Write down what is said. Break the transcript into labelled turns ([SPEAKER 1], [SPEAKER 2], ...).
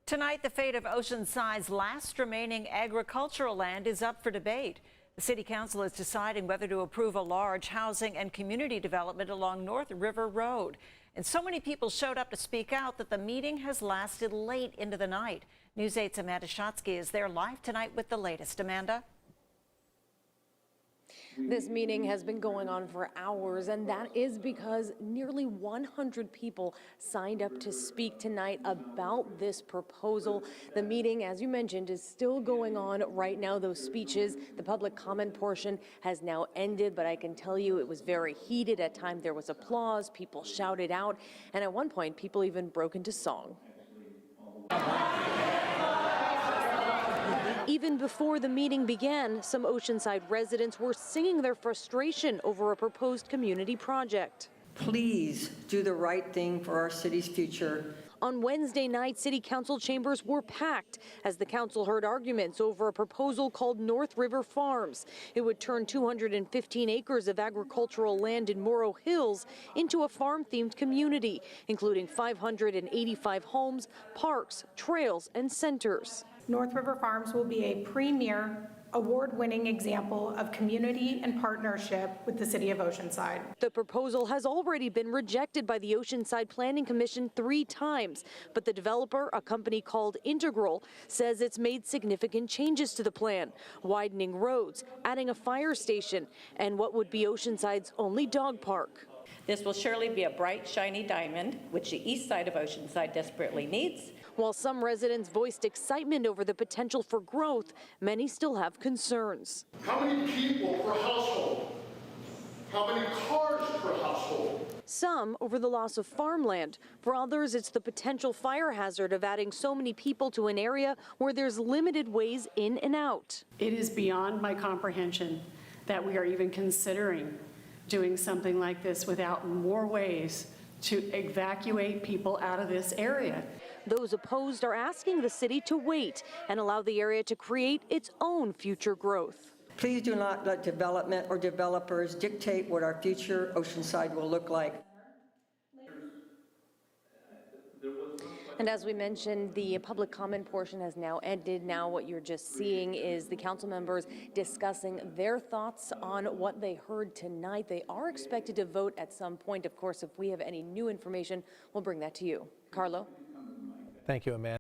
[SPEAKER 1] Tonight, the fate of Oceanside's last remaining agricultural land is up for debate. The City Council is deciding whether to approve a large housing and community development along North River Road. And so many people showed up to speak out that the meeting has lasted late into the night. News 8's Amanda Shotsky is there live tonight with the latest. Amanda?
[SPEAKER 2] This meeting has been going on for hours, and that is because nearly 100 people signed up to speak tonight about this proposal. The meeting, as you mentioned, is still going on right now. Those speeches, the public comment portion has now ended, but I can tell you it was very heated. At times there was applause, people shouted out, and at one point people even broke into song. Even before the meeting began, some Oceanside residents were singing their frustration over a proposed community project.
[SPEAKER 3] Please do the right thing for our city's future.
[SPEAKER 2] On Wednesday night, City Council chambers were packed as the council heard arguments over a proposal called North River Farms. It would turn 215 acres of agricultural land in Morrow Hills into a farm-themed community, including 585 homes, parks, trails, and centers.
[SPEAKER 4] North River Farms will be a premier, award-winning example of community and partnership with the City of Oceanside.
[SPEAKER 2] The proposal has already been rejected by the Oceanside Planning Commission 3 times, but the developer, a company called Integral, says it's made significant changes to the plan, widening roads, adding a fire station, and what would be Oceanside's only dog park.
[SPEAKER 5] This will surely be a bright, shiny diamond, which the east side of Oceanside desperately needs.
[SPEAKER 2] While some residents voiced excitement over the potential for growth, many still have concerns.
[SPEAKER 6] How many people per household? How many cars per household?
[SPEAKER 2] Some over the loss of farmland. For others, it's the potential fire hazard of adding so many people to an area where there's limited ways in and out.
[SPEAKER 7] It is beyond my comprehension that we are even considering doing something like this without more ways to evacuate people out of this area.
[SPEAKER 2] Those opposed are asking the city to wait and allow the area to create its own future growth.
[SPEAKER 3] Please do not let development or developers dictate what our future Oceanside will look like.
[SPEAKER 2] And as we mentioned, the public comment portion has now ended. Now what you're just seeing is the council members discussing their thoughts on what they heard tonight. They are expected to vote at some point. Of course, if we have any new information, we'll bring that to you. Carlo?
[SPEAKER 8] Thank you, Amanda.